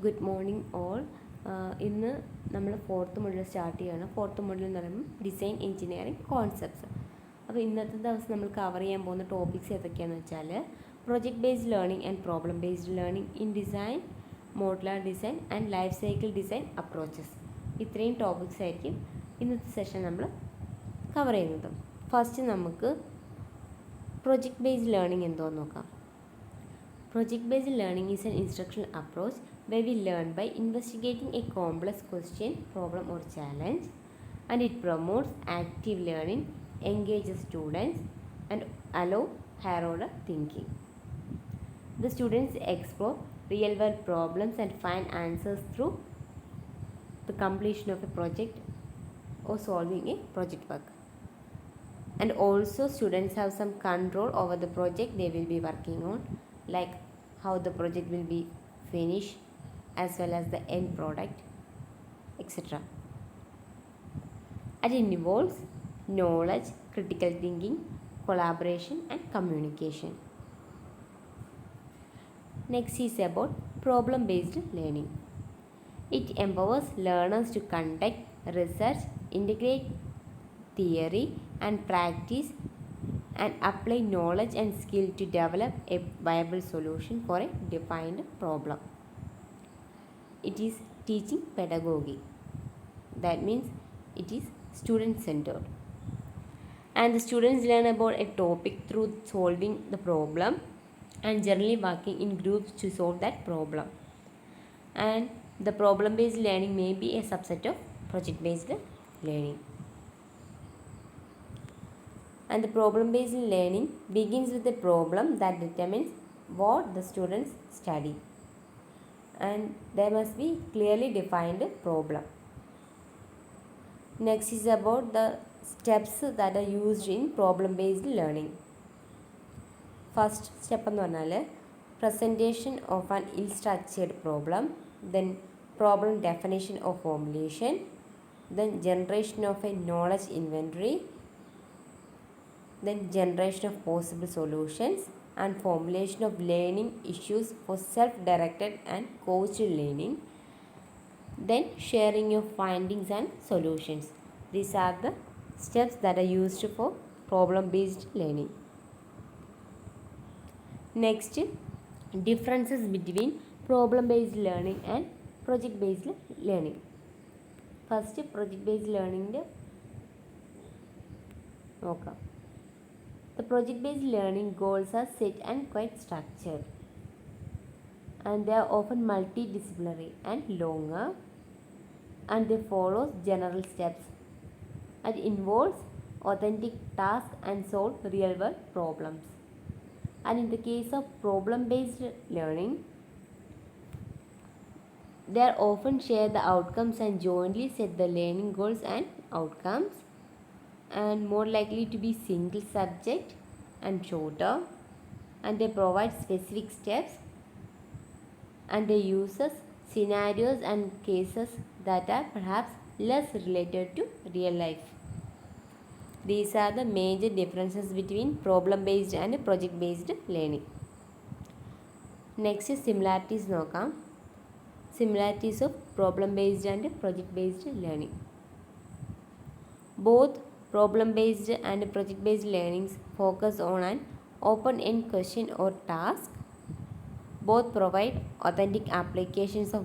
Good morning all. ഇന്ന് നമ്മൾ fourth module start ചെയ്യുകയാണ്. ഫോർത്ത് മൊഡ്യൂൾ എന്ന് പറയുമ്പോൾ ഡിസൈൻ എഞ്ചിനീയറിംഗ് കോൺസെപ്റ്റ്സ്. അപ്പോൾ ഇന്നത്തെ ദിവസം നമ്മൾ കവർ ചെയ്യാൻ പോകുന്ന ടോപ്പിക്സ് ഏതൊക്കെയാണെന്ന് വെച്ചാൽ project based learning and problem based learning in design, modular design and life cycle design approaches. ഇത്രയും ടോപ്പിക്സ് ആയിരിക്കും ഇന്നത്തെ സെഷൻ നമ്മൾ കവർ ചെയ്യുന്നത്. ഫസ്റ്റ് നമുക്ക് പ്രൊജക്ട് ബേസ്ഡ് ലേണിംഗ് എന്തോന്ന് നോക്കാം. Project-based learning is an instructional approach where we learn by investigating a complex question, problem or challenge, and it promotes active learning, engages students, and allow higher-order thinking. The students explore real-world problems and find answers through the completion of a project or solving a project work. And also students have some control over the project they will be working on, like how the project will be finished as well as the end product, etc. And it involves knowledge, critical thinking, collaboration and communication. Next is about problem based learning. It empowers learners to conduct research, integrate theory and practice, and apply knowledge and skill to develop a viable solution for a defined problem. It is teaching pedagogy. That means it is student-centered. And the students learn about a topic through solving the problem and generally working in groups to solve that problem. And the problem-based learning may be a subset of project-based learning. And the problem-based learning begins with a problem that determines what the students study. And there must be clearly defined problem. Next is about the steps that are used in problem-based learning. First step എന്ന് പറഞ്ഞാൽ presentation of an ill-structured problem, then problem definition or formulation, then generation of a knowledge inventory, then generation of possible solutions and formulation of learning issues for self-directed and coached learning, then sharing of findings and solutions. These are the steps that are used for problem-based learning. Next, differences between problem-based learning and project-based learning. First, project-based learning നോക്കാം. The project-based learning goals are set and quite structured, and they are often multidisciplinary and longer, and they follow general steps. It involves authentic tasks and solve real-world problems. And in the case of problem-based learning, they are often share the outcomes and jointly set the learning goals and outcomes, and more likely to be single subject and shorter, and they provide specific steps, and they uses scenarios and cases that are perhaps less related to real life. These are the major differences between problem based and project based learning. Next is similarities നോക്കാം. Similarities of problem based and project based learning. Both problem-based and project-based learnings focus on an open-end question or task. Both provide authentic applications of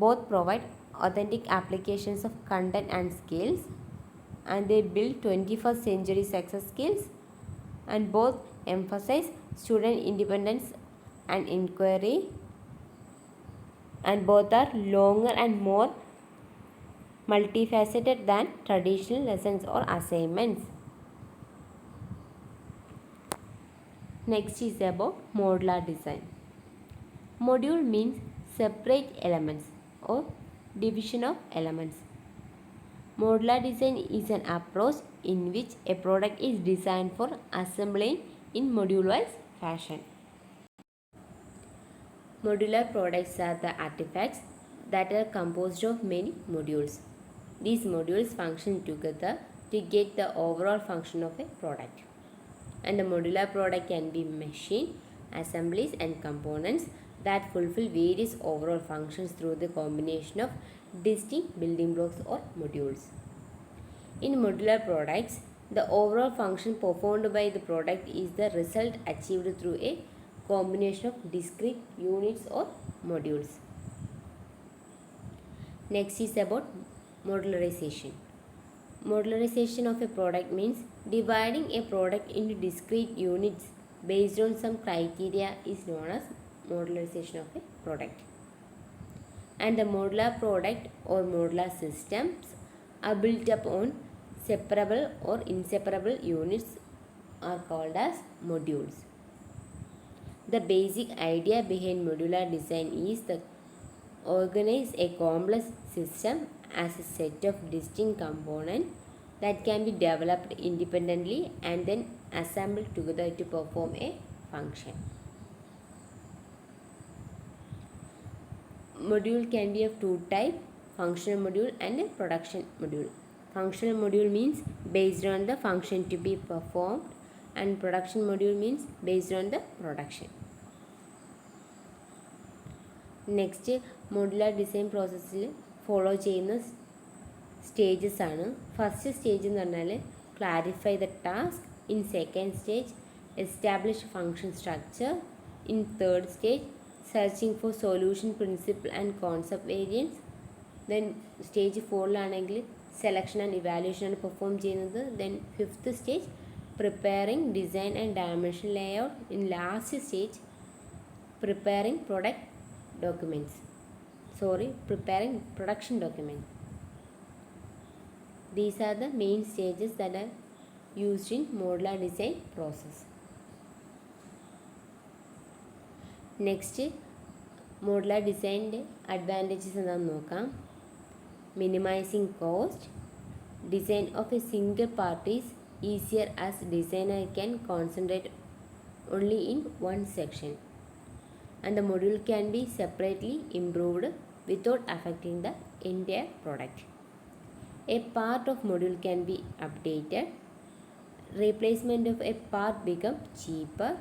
both provide authentic applications of content and skills, and they build 21st century success skills, and both emphasize student independence and inquiry, and both are longer and more multifaceted than traditional lessons or assignments. Next is about modular design. Module means separate elements or division of elements. Modular design is an approach in which a product is designed for assembling in module-wise fashion. Modular products are the artifacts that are composed of many modules. These modules function together to get the overall function of a product. And the modular product can be machine, assemblies and components that fulfill various overall functions through the combination of distinct building blocks or modules. In modular products, the overall function performed by the product is the result achieved through a combination of discrete units or modules. Next is about modularization. Modularization of a product means dividing a product into discrete units based on some criteria is known as modularization of a product. And the modular product or modular systems are built up on separable or inseparable units are called as modules. The basic idea behind modular design is to organize a complex system as a set of distinct components that can be developed independently and then assembled together to perform a function. Module can be of two types, functional module and a production module. Functional module means based on the function to be performed, and production module means based on the production. Next, modular design process follow ചെയ്യുന്ന stages ആണ്. First stage എന്ന് പറഞ്ഞാൽ clarify the task. In second stage, establish function structure. In third stage, searching for solution principle and concept variants. Then stage 4 ആണെങ്കിൽ selection and evaluation ആണ് perform ചെയ്യുന്നത്. Then fifth stage, preparing design and dimension layout. In last stage, preparing preparing production documents. These are the main stages that are used in modular design process. Next, modular design advantages എന്താണെന്ന് നോക്കാം. Minimizing cost. Design of a single part is easier as designer can concentrate only in one section, and the module can be separately improved without affecting the entire product. A part of module can be updated. Replacement of a part becomes cheaper,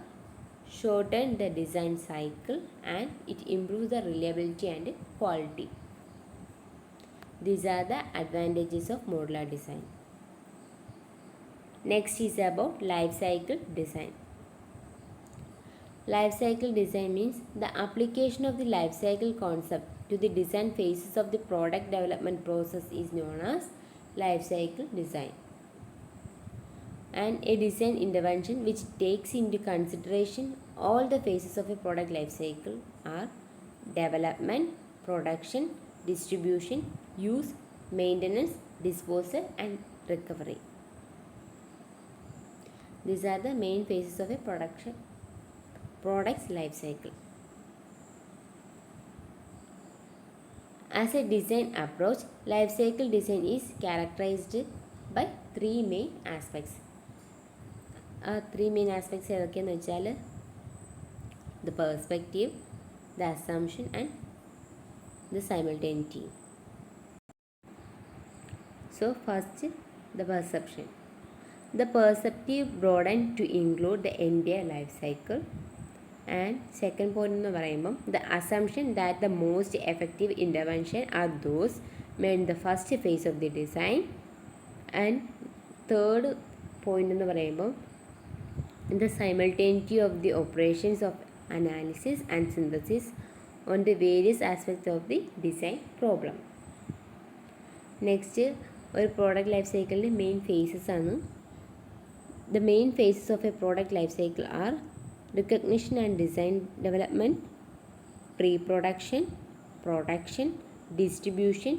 shorten the design cycle, and it improves the reliability and quality. These are the advantages of modular design. Next is about life cycle design. Life cycle design means the application of the life cycle concept to the design phases of the product development process is known as life cycle design. And a design intervention which takes into consideration all the phases of a product life cycle are development, production, distribution, use, maintenance, disposal, and recovery. These are the main phases of a product's life cycle. As a design approach, life cycle design is characterized by three main aspects. Three main aspects ഏതൊക്കെയെന്ന് വെച്ചാൽ the perspective, the assumption, and the simultaneity. So first, the perception. The perceptive broadened to include the entire life cycle. And second point എന്ന് പറയുമ്പം the assumption that the most effective intervention are those made in the first phase of the design. And third point എന്ന് പറയുമ്പം the simultaneity of the operations of analysis and synthesis on the various aspects of the design problem. Next ഒരു product life സൈക്കിളിൻ്റെ main faces ആണ്. The main phases of a product life cycle are recognition and design development, pre-production, production, distribution,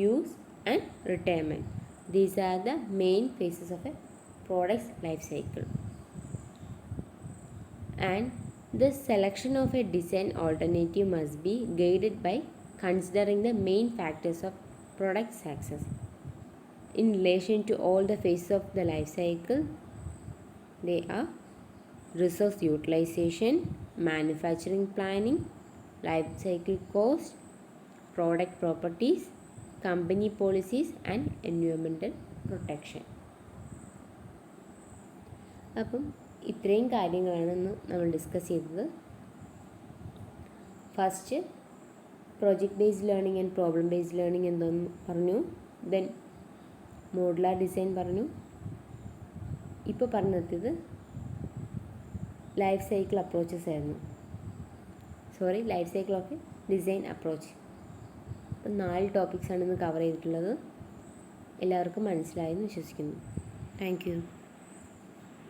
use, and retirement. These are the main phases of a product's life cycle. And the selection of a design alternative must be guided by considering the main factors of product success. In relation to all the phases of the life cycle, they are resource utilization, manufacturing planning, life cycle cost, product properties, company policies, and environmental protection. അപ്പം ഇത്രയും കാര്യങ്ങളാണ് ഇന്ന് നമ്മൾ discuss ചെയ്തത്. First project based learning and problem based learning എന്തോന്ന് പറഞ്ഞു. Then modular design പറഞ്ഞു. ഇപ്പോൾ പറഞ്ഞു നിർത്തിയത് ലൈഫ് സൈക്കിൾ അപ്രോച്ചസ് ആയിരുന്നു. Life cycle of design approach. അപ്പം 4 ടോപ്പിക്സാണ് ഇന്ന് കവർ ചെയ്തിട്ടുള്ളത്. എല്ലാവർക്കും മനസ്സിലായെന്ന് വിശ്വസിക്കുന്നു. Thank you.